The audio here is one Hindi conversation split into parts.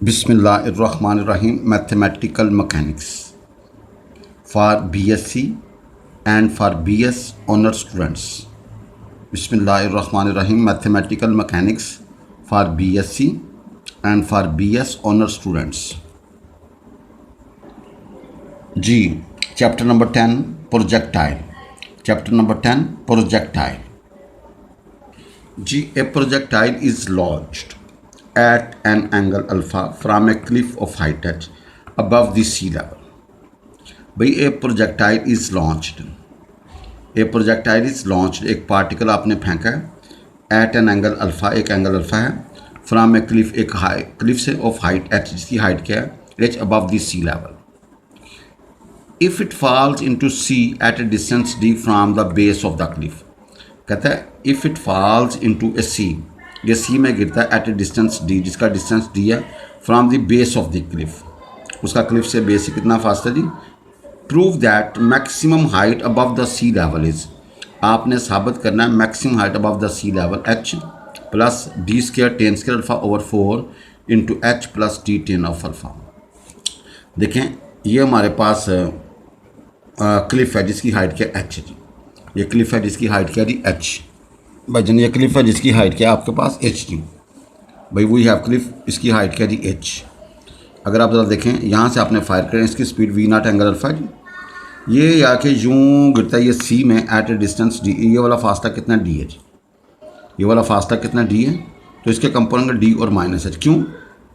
Bismillahirrahmanirrahim. Mathematical Mechanics for BSc and for BS honor students. Bismillahirrahmanirrahim. Mathematical Mechanics for BSc and for BS honor students. G. Chapter number 10, Projectile. Chapter number 10, Projectile. G. A projectile is launched at an angle alpha from a cliff of height h above the sea level. भाई a projectile is launched. A projectile is launched. एक पार्टिकल आपने फेंका है at an angle alpha, एक एंगल अल्फा है, from a cliff, एक क्लिफ से ऑफ हाइट h, जिसकी हाइट क्या है h above the sea level. If it falls into sea at a distance d from the base of the cliff, कहता है if it falls into a sea, ये सी में गिरता है एट ए डिस्टेंस डी, जिसका डिस्टेंस डी है from the base of the cliff, उसका क्लिफ से बेस से कितना फासला जी. Prove that maximum height above the sea level is, आपने साबित करना है maximum height above the sea level h plus d square tan square alpha over 4 into h plus d tan of alpha. देखें ये हमारे पास क्लिफ है जिसकी हाइट क्या एच है जी. ये क्लिफ है जिसकी हाइट क्या जी एच. भाई जन ये क्लिफ है जिसकी हाइट क्या है आपके पास एच जी. भाई वही है क्लिफ, इसकी हाइट क्या जी एच. अगर आप ज़रा देखें यहाँ से आपने फायर करें, इसकी speed v nought angle alpha जी. ये या कि यूँ गिरता है ये सी में एट ए डिस्टेंस डी. ये वाला फासला कितना डी है जी, ये वाला फासला कितना डी है. तो इसके कंपोनेंट डी और माइनस एच. क्यों?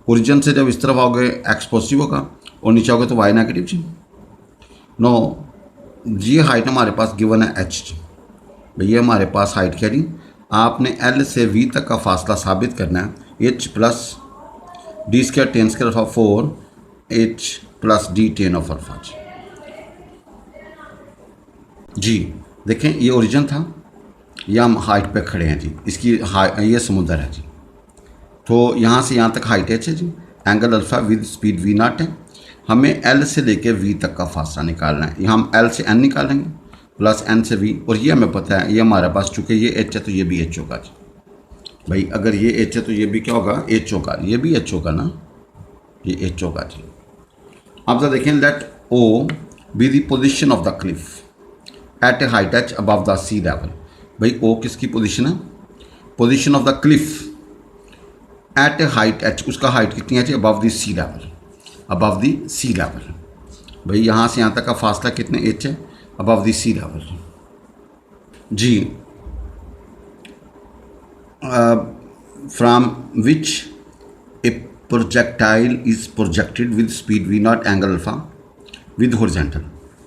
ओरिजिन से जब इस तरफ आओगे एक्स पॉजिटिव होगा और नीचे आओगे तो वाई नेगेटिव जी. नो, ये हाइट हमारे पास गिवन है एच. भैया हमारे पास हाइट क्या जी, आपने एल से वी तक का फासला साबित करना है h plus d square tan square alpha 4 h plus d tan of alpha जी. देखें ये ओरिजिन था, ये हम हाइट पे खड़े हैं जी. इसकी ये समुद्र है जी. तो यहाँ से यहाँ तक हाइट एच है जी, angle alpha with speed v nought है. हमें एल से लेके वी तक का फासला निकालना है. यहाँ हम एल से एन निकालेंगे प्लस एन से वी, और ये हमें पता है ये हमारे पास चूँकि ये एच है तो ये भी एच होगा जी. भाई अगर ये एच है तो ये भी क्या होगा एच होगा, ये भी एच होगा ना, ये एच होगा जी. आप जरा देखें let O be the position of the cliff at a height h above the sea level. भाई ओ किसकी पोजिशन है, position of the cliff at a height h, उसका हाइट कितनी है जी above the sea level, above the sea level. भाई यहाँ से यहाँ तक का फासला कितने एच है अबव द सी लेवल जी. From which a projectile is projected with speed v nought angle alpha with horizontal.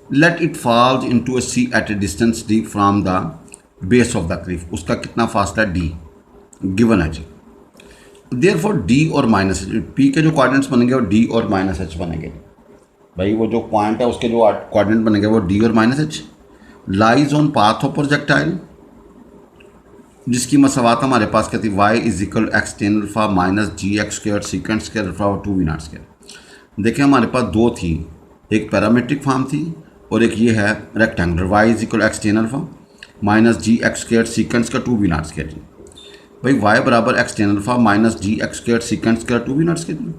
Let it falls into a sea at a distance d from the base of the cliff, उसका कितना फासला डी गिवन है जी. देयरफॉर डी और माइनस एच, पी के जो कोऑर्डिनेट्स बनेंगे वो डी और माइनस एच बनेंगे. भाई वो जो पॉइंट है उसके जो कोऑर्डिनेट बनेंगे वो डी और minus h. Lies on path of projectile, जिसकी मसवात हमारे पास क्या थी, y is equal x tan alpha minus g x square सीकेंड square alpha और 2 वी नॉट स्क्वायर. देखिए हमारे पास दो थी, एक पैरामीट्रिक फॉर्म थी और एक ये है rectangular. Y is equal x tan alpha minus g x square secant का 2 वी नॉट स्क्वायर जी. भाई वाई बराबर x tan alpha minus g x square सीकेंड square 2 we not square.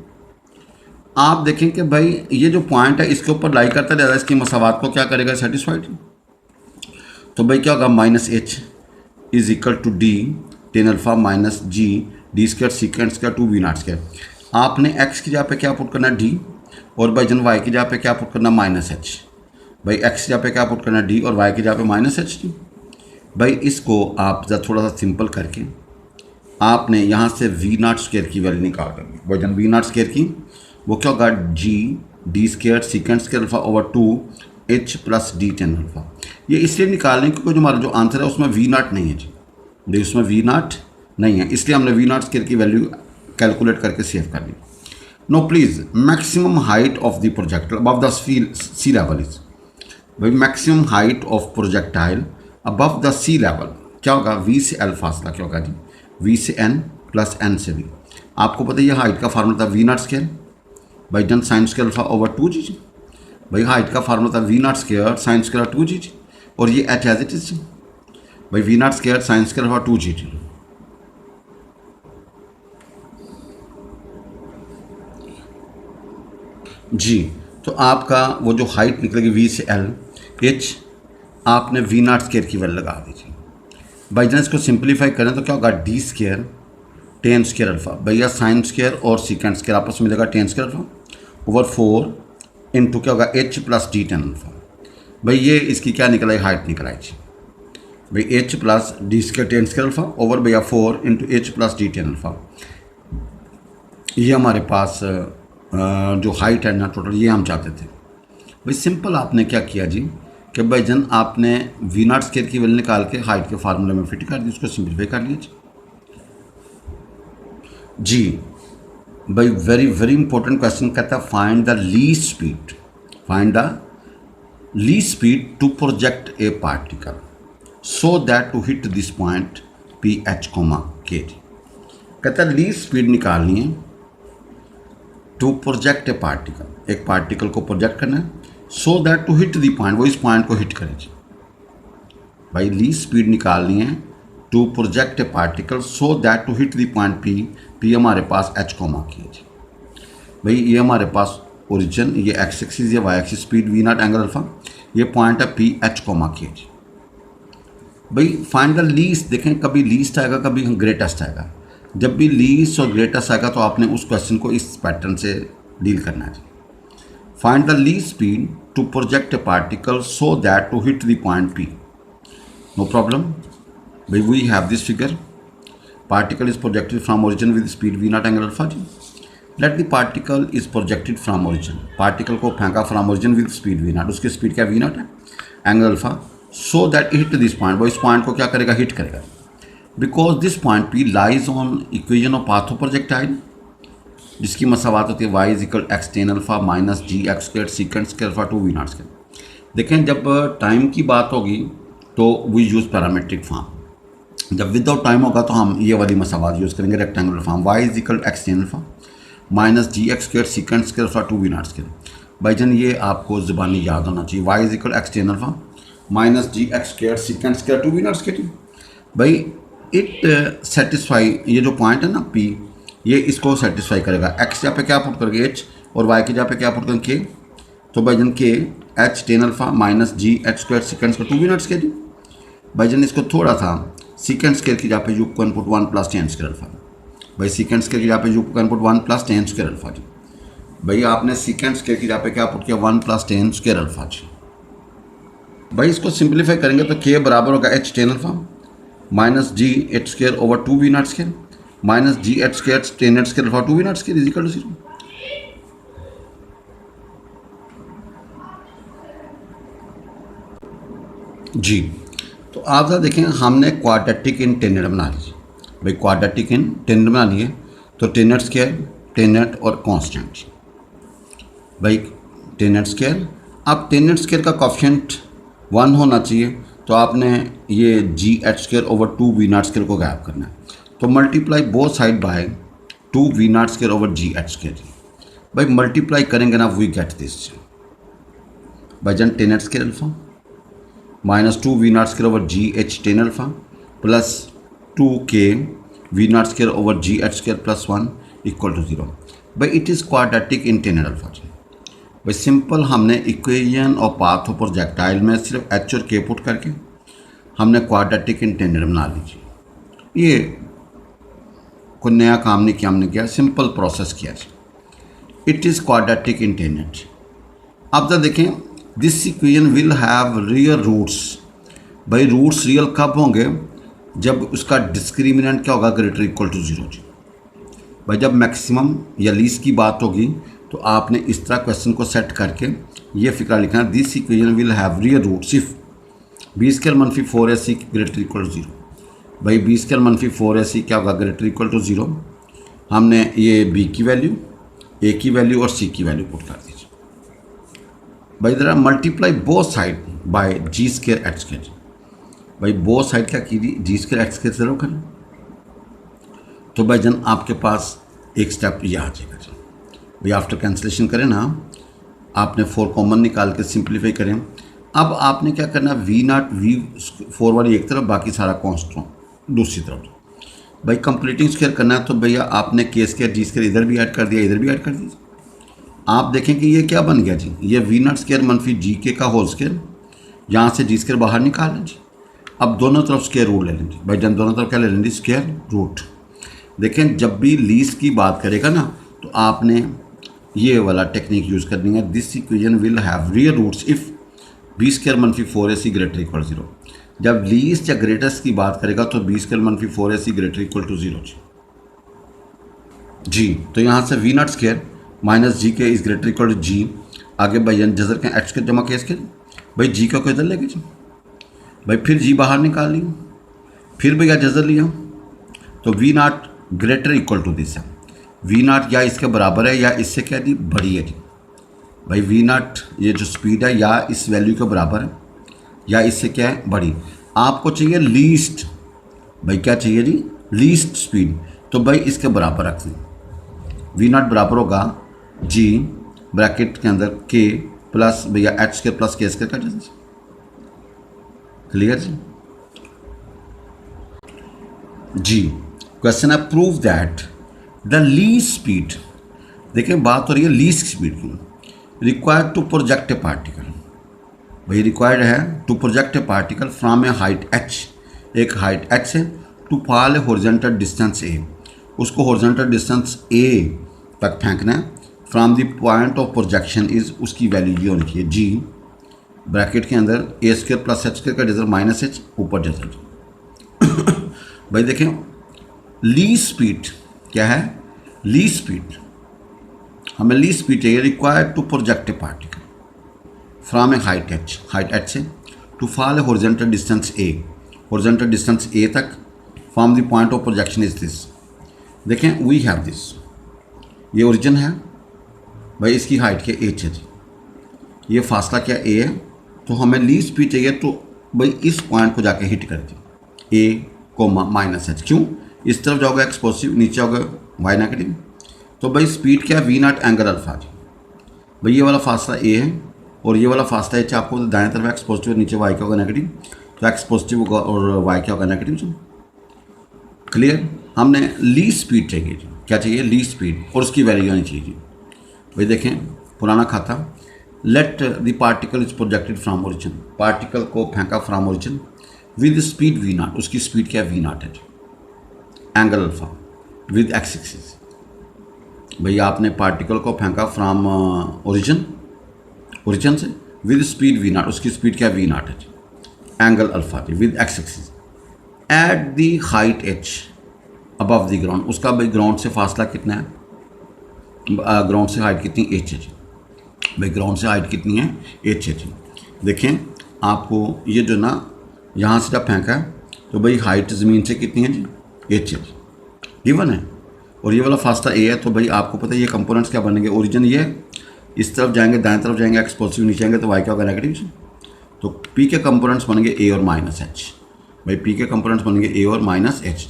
आप देखें कि भाई ये जो पॉइंट है इसके ऊपर लाई करता रहेगा, इसकी मसावात को क्या करेगा सेटिस्फाइड. तो भाई क्या होगा minus h is equal to d tan alpha minus g d square सीकेंड square 2 we not square. आपने एक्स की जगह पे क्या पुट करना डी, और भाई जन वाई की जगह पे क्या पुट करना माइनस एच. भाई एक्स की जगह पे क्या पुट करना डी और वाई की जगह पे माइनस एच डी. भाई इसको आप जरा थोड़ा सा सिंपल करके आपने यहाँ से वी नॉट स्क्वायर की वैल्यू निकाल करनी. भाई जन वी नॉट स्क्वायर की वो क्या होगा जी d square सीकेंड square alpha over 2 H plus d tan alpha. ये इसलिए निकालने क्योंकि जो हमारा जो आंसर है उसमें वी नॉट नहीं है जी, उसमें वी नॉट नहीं है, इसलिए हमने वी नॉट स्क्वायर की वैल्यू कैलकुलेट करके सेव कर ली. No please maximum height of the projectile above the sea level is. भाई maximum height of projectile above the sea level क्या होगा, वी से एल फासला क्या होगा जी, वी से एन प्लस एन से वी. आपको पता है ये हाइट का फार्मूला था v not square by done sine square alpha over 2 जी. भाई हाइट का फार्मूला था v not square sine square 2 g, और ये एच एज इट इज. भाई v not square sine square alpha 2 g. जी, तो आपका वो जो हाइट निकलेगी वी से एल, एच आपने वी नॉट स्केयर की वैल्यू लगा दीजिए। बाई चांस इसको सिंप्लीफाई करें तो क्या होगा, D square tan square alpha, भैया साइन स्केयर और सीकेंड स्केयर आपस में मिलेगा tan square alpha over 4 into क्या होगा H plus d tan alpha. भाई ये इसकी क्या निकला है, हाइट निकला है जी। भाई H plus D square tan square alpha over भैया 4 into h plus d tan alpha. ये हमारे पास जो हाइट है ना टोटल, ये हम चाहते थे। भाई सिंपल आपने क्या किया जी कि भाई जन आपने वी नॉट स्केयर की वैल्यू निकाल के हाइट के फार्मूले में फिट कर दी, उसको सिंप्लीफाई कर लीजिए जी। भाई वेरी वेरी इंपॉर्टेंट क्वेश्चन कहता है find the least speed, find the least speed to project a particle so that to hit this point P h comma k. कहता है लीस्ट स्पीड निकालनी है टू प्रोजेक्ट ए पार्टिकल, एक पार्टिकल को प्रोजेक्ट करना है so that to hit the point, वो इस पॉइंट को हिट करे जी। भाई लीस्ट स्पीड निकालनी है to project a particle so that to hit the point P, P हमारे पास एच कोमा की है जी। भाई ये हमारे पास ओरिजिन, ये एक्स एक्सिस, ये y axis, speed v nought angle alpha, ये पॉइंट है पी एच कोमा की है जी। भाई फाइंड द लीस्ट, देखें कभी लीस्ट आएगा कभी ग्रेटेस्ट आएगा। जब भी लीस्ट और ग्रेटेस्ट आएगा तो आपने उस क्वेश्चन को इस पैटर्न से डील करना है। Find the least speed to project a particle so that to hit the point P, no problem. भाई we have this figure, particle is projected from origin with speed v nought angle alpha जी। Let the particle is projected from origin, particle को फेंका from origin with speed v nought, उसकी स्पीड क्या वी नॉट है, angle alpha, so that hit this point, वो इस पॉइंट को क्या करेगा, हिट करेगा। Because this point P lies on equation of path of projectile, जिसकी मसावात होती है y is equal x tan alpha minus g x square सीकेंड square alpha two v not square. देखें जब टाइम की बात होगी तो वी यूज़ पैरामीट्रिक फॉर्म, जब विदाउट टाइम होगा तो हम ये वाली मसावात यूज़ करेंगे rectangular form, y is equal x tan alpha minus g x square सीकेंड square alpha two v not square. भाईजान ये आपको ज़बानी याद होना चाहिए, y is equal x tan alpha minus g x square सीकेंड square two v not square. भाई इट सेटिस्फाई, ये जो पॉइंट है ना पी, ये इसको सेटिस्फाई करेगा। एक्स जहाँ पे क्या पुट करेंगे एच, और वाई की जहाँ पे क्या पुट करेंगे के, तो भाईजान k h tan alpha minus g h square सीकेंड square two v not square. भाईजान इसको थोड़ा सा सीकेंड स्क्वायर की जहाँ पे यू को input one plus tan square alpha, भाई सीकेंड स्क्वायर की जहाँ पे यू को input one plus tan square alpha जी। भाई आपने सीकेंड स्क्वायर की जहाँ पे क्या पुट किया, one plus tan square alpha जी। भाई इसको सिंप्लीफाई करेंगे तो के बराबर होगा h tan alpha minus g h square over two v not square minus g h square tan h square alpha two v not square is equal to 0 जी। तो आप जरा देखें, हमने क्वाड्रेटिक इन टेनेट बना लीजिए। भाई क्वाड्रेटिक इन टेनेट बना लिए तो टेनेट स्क्वायर, टेनेट और कांस्टेंट। भाई टेनेट स्क्वायर, अब टेनेट स्क्वायर का कॉफिशेंट 1 होना चाहिए, तो आपने ये g h square over two v not square को गायब करना है, तो multiply both side by two v not square over g h square. भाई मल्टीप्लाई करेंगे ना, वी गेट दिस। भाई जन टेनेट square alpha minus two v not square over g h tan alpha plus two के v not square over g h square plus 1 equal to 0। भाई it is quadratic in tan theta alpha जी। भाई सिंपल हमने इक्वेशन और पाथ ऑफ प्रोजेक्टाइल में सिर्फ एच और के पुट करके हमने क्वाड्रेटिक इन टेनेट बना लीजिए। ये कोई नया काम नहीं किया, हमने किया सिंपल प्रोसेस किया जी। It is quadratic in tan theta. अब जब देखें this equation will have real roots. भाई रूट्स रियल कब होंगे, जब उसका डिस्क्रिमिनेंट क्या होगा, ग्रेटर इक्वल टू 0 जी। भाई जब मैक्सिमम या लीस्ट की बात होगी तो आपने इस तरह क्वेश्चन को सेट करके ये फिक्रा लिखना, this equation will have real roots if b square मनफी 4ac ग्रेटर इक्वल टू 0। भाई बी स्क्वायर मनफी 4ac क्या होगा, ग्रेटर इक्वल टू 0। हमने ये बी की वैल्यू, ए की वैल्यू और सी की वैल्यू पुट कर दीजिए। भाई ज़रा multiply both side by ji square h square. भाई बोथ साइड क्या कीजिए, जी स्क्वायर एच स्क्वायर ज़रूर करें, तो भाई जन आपके पास एक स्टेप ये आ जाएगा जी। भाई आफ्टर कैंसिलेशन करें ना, आपने 4 कॉमन निकाल के सिंप्लीफाई करें। अब आपने क्या करना, वी नॉट वी 4 वाली एक तरफ, बाकी सारा कॉन्स्टेंट दूसरी तरफ। भाई कंप्लीटिंग स्क्वायर करना है तो भैया आपने के स्क्वायर जी स्क्वायर इधर भी ऐड कर दिया, इधर भी ऐड कर दीजिए। आप देखें कि ये क्या बन गया जी, ये वी नॉट स्क्वायर मनफी जी के का होल स्क्वायर, यहाँ से जी स्क्वायर बाहर निकाल लें जी। अब दोनों तरफ स्क्वायर रूट ले लें जी। भाई जब दोनों तरफ क्या ले लें जी, स्क्वायर रूट। देखें जब भी लीस्ट की बात करेगा ना तो आपने ये वाला टेक्निक यूज़ करनी है। This equation will have real roots if b square मनफी 4ac ग्रेटर इक्वल 0। जब लीस्ट या ग्रेटेस्ट की बात करेगा तो बी स्क्वायर मनफी 4ac ग्रेटर इक्वल टू 0 जी। तो यहाँ से वी नॉट स्क्वायर माइनस जी के is greater equal to g. आगे भाई जजर के एक्स के जमा के इसके भाई जी का को इधर लेके जी। भाई फिर जी बाहर निकाल लिया, फिर भैया जजर लिया, तो v nought greater equal to this है। वी नॉट या इसके बराबर है या इससे क्या दी बड़ी है जी। भाई वी नॉट ये जो स्पीड है या इस वैल्यू के बराबर है या इससे क्या है बड़ी। आपको चाहिए लीस्ट, भाई क्या चाहिए जी, लीस्ट स्पीड। तो भाई इसके बराबर रख दें। वी नॉट बराबर होगा जी ब्रैकेट के अंदर के प्लस भैया h square plus k square का जैसे। क्लियर जी। जी क्वेश्चन है prove that the least speed, देखें बात हो रही है लीस्ट स्पीड की, required to project a particle. भाई रिक्वायर्ड है to project a particle from a height h, एक हाइट h है, to fall a horizontal distance a, उसको हॉरिजॉन्टल डिस्टेंस a तक फेंकना है। From the point of projection is, उसकी वैल्यू ये होनी चाहिए जी ब्रैकेट के अंदर ए स्क्वायर प्लस एच स्क्वायर का जजर माइनस एच ऊपर जजर। भाई देखें लीस्ट स्पीड क्या है, लीस्ट स्पीड, हमें लीस्ट स्पीड चाहिए required to project a particle from a height h से to fall a horizontal distance a, horizontal distance a तक from the point of projection is this. देखें वी हैव दिस, ये ओरिजिन है भाई, इसकी हाइट क्या h है जी, ये फासला क्या a है, तो हमें लीस्ट स्पीड चाहिए तो भाई इस पॉइंट को जाके हिट कर दी a कोमा माइनस एच। क्यों, इस तरफ जाओगे एक्स पॉजिटिव, नीचे आओगे वाई नेगेटिव, तो भाई स्पीड क्या है वी नॉट एंगल अल्फा जी। भाई ये वाला फासला a है और ये वाला फासला h, आपको दाएं तरफ एक्स पॉजिटिव नीचे वाई क्या होगा नेगेटिव, तो एक्स पॉजिटिव होगा और वाई क्या होगा नेगेटिव जी। क्लियर। हमने लीस्ट स्पीड चाहिए जी, क्या चाहिए लीस्ट स्पीड, और उसकी वैल्यू आनी चाहिए जी। भाई देखें पुराना खाता, let the particle is projected from origin, particle को फेंका from origin with speed v nought, उसकी स्पीड क्या वी नॉट है जी, angle alpha with x axis. भैया आपने पार्टिकल को फेंका फ्रॉम ओरिजिन से विद स्पीड वी नॉट, उसकी स्पीड क्या वी नॉट है जी, एंगल अल्फा जी with x axis at the हाइट h अबव द ग्राउंड। उसका भाई ग्राउंड से फासला कितना है, ग्राउंड से हाइट कितनी h है जी। भाई ग्राउंड से हाइट कितनी है h है जी। देखें आपको ये जो ना यहाँ से जब फेंका है तो भाई हाइट ज़मीन से कितनी है जी h है जी, गिवन है, और ये वाला फासला a है। तो भाई आपको पता है ये कंपोनेंट्स क्या बनेंगे, ओरिजिन ये इस तरफ जाएंगे, दाएं तरफ जाएंगे एक्स पॉजिटिव, नीचे आएंगे तो वाई क्या होगा नेगेटिव जी। तो p के कंपोनेंट्स बनेंगे a और माइनस h। भाई p के कंपोनेंट्स बनेंगे a और माइनस h।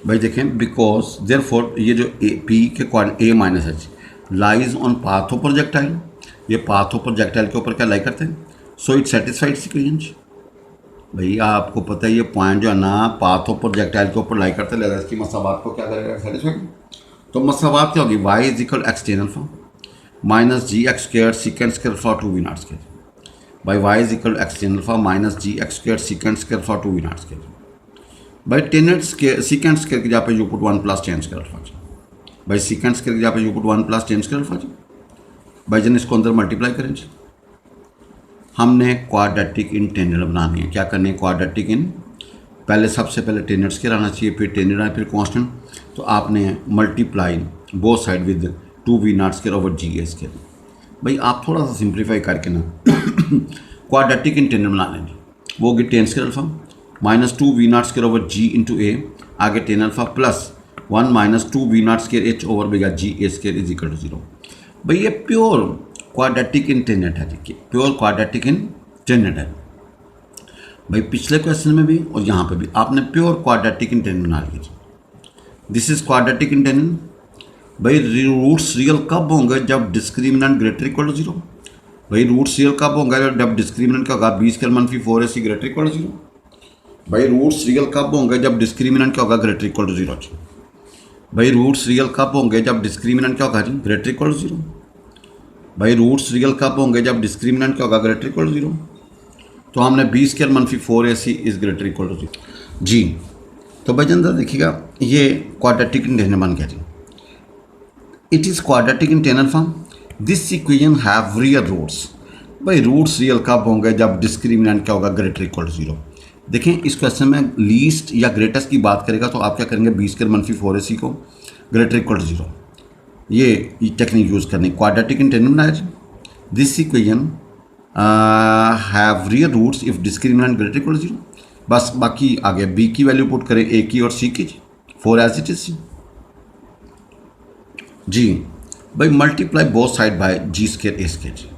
भाई देखें बिकॉज देयरफॉर ये जो p के quadrant a minus h lies on path of projectile, ये पाथ ऑफ प्रोजेक्टाइल के ऊपर क्या लाई करते हैं, सो इट सेटिस्फाइड इक्वेशन। भैया आपको पता है ये पॉइंट जो है ना पाथ ऑफ प्रोजेक्टाइल के ऊपर लाई करते हैं, इसकी मसावात को क्या करेगा सेटिस्फाइड। तो मसावात क्या होगी, y is equal x tan alpha minus g x square सीकेंड square alpha two v not square, by y is equal x tan alpha minus g x square सीकेंड square alpha two v not square. भाई टेन स्क्वायर सीकेंड स्क्वायर की जहाँ पे u put 1 plus tan square alpha जी। भाई सीकेंड स्क्वायर की जहाँ पे u put 1 plus tan square alpha जी। भाई जन इसको अंदर मल्टीप्लाई करें जी। हमने क्वाड्रेटिक इन टेंजेंट बनानी है, क्या करनी है क्वाड्रेटिक इन, पहले सबसे पहले टेंजेंट स्क्वायर आना चाहिए, फिर टेंजेंट आना, फिर कांस्टेंट। तो आपने multiply both side with 2 we not square over g a square. भाई आप थोड़ा सा सिंप्लीफाई करके ना क्वाड्रेटिक इन टेंजेंट बना लेंगे, वो होगी tan square alpha minus 2 we not square over g into a, आगे tan alpha plus 1 minus 2 we not square h over भैया g a square is equal to 0। भाई ये प्योर क्वाड्रेटिक इन टेंजेंट है, देखिए प्योर क्वाड्रेटिक इन टेंजेंट है। भाई पिछले क्वेश्चन में भी और यहाँ पे भी आपने प्योर क्वाड्रेटिक इन टेंजेंट बना लीजिए। This is quadratic in tangent. भाई रूट्स रियल कब होंगे, जब डिस्क्रिमिनेंट ग्रेटर इक्वल टू 0। भाई रूट्स रियल कब होंगे, जब डिस्क्रिमिनेंट का होगा बी स्क्वायर मनफी 4ac ग्रेटर इक्वल टू 0। भाई रूट्स रियल कब होंगे, जब डिस्क्रिमिनेंट का होगा ग्रेटर इक्वल टू 0। भाई रूट्स रियल कब होंगे जब डिस्क्रिमिनेंट क्या होगा जी, ग्रेटर इक्वल टू 0। भाई रूट्स रियल कब होंगे जब डिस्क्रिमिनेंट क्या होगा, ग्रेटर इक्वल टू 0। तो हमने बी स्क्वायर मनफी 4ac is greater equal to 0 जी। तो भाई जन देखिएगा ये क्वाड्रेटिक इंटीग्रल बन गया जी। It is quadratic in tan theta form. This equation have real roots. भाई रूट्स रियल कब होंगे जब डिस्क्रिमिनेंट क्या होगा, ग्रेटर इक्वल टू 0। देखें इस क्वेश्चन में लीस्ट या ग्रेटेस्ट की बात करेगा तो आप क्या करेंगे, बी स्क्वायर मनफी 4ac को ग्रेटर इक्वल टू 0 ये टेक्निक यूज़ करनी। क्वाड्रेटिक इन टेनर बनाया जी। This equation have real roots if discriminant greater equal to 0। बस बाकी आगे बी की वैल्यू पुट करें, ए की और सी की G, 4 as it is G. भाई multiply both side by ji square A square G.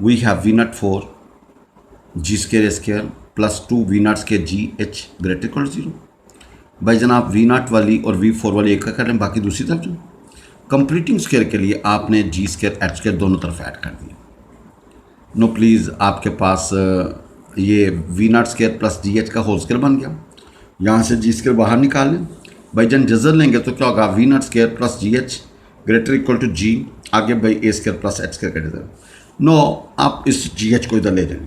We have V naught 4 G square A square plus 2 we not square G H greater equal to 0। भाई जनाब वी नॉट वाली और वी 4 वाली एक का कर लें, बाकी दूसरी तरफ जो कंप्लीटिंग स्क्वायर के लिए आपने जी स्क्वायर एच स्क्वायर दोनों तरफ ऐड कर दिया। नो प्लीज़ आपके पास ये v not square plus g h का होल स्क्वायर बन गया, यहाँ से जी स्क्वायर बाहर निकाल लें। भाई जन जजर लेंगे तो क्या होगा, v not square plus g H greater equal to g, आगे भाई a square plus h square का डिजर। नो आप इस जी एच को इधर ले जाएंगे,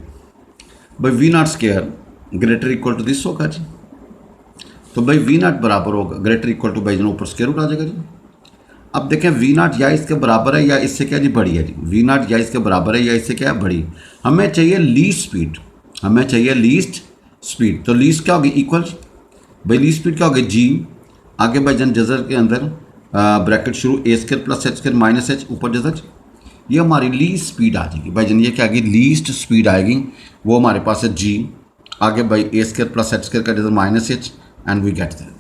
भाई v not square greater equal to this होगा जी। तो भाई वी नॉट बराबर होगा ग्रेटर इक्वल टू भाई जन ऊपर स्क्वायर रूट आ जाएगा जी। अब देखें वी नॉट या इसके बराबर है या इससे क्या जी बड़ी है जी, वी नॉट या इसके बराबर है या इससे क्या है बड़ी। हमें चाहिए लीस्ट स्पीड, हमें चाहिए लीस्ट स्पीड। तो लीस्ट क्या होगी, इक्वल भाई लीस्ट स्पीड क्या होगी जी, आगे भाई जन जजर के अंदर ब्रैकेट शुरू a square plus h square minus h ऊपर जजर, ये हमारी लीस्ट स्पीड आ जाएगी। भाई जन ये क्या आएगी, लीस्ट स्पीड आएगी, वो हमारे पास है जी, आगे भाई a square plus h square का जजर minus h and we get that.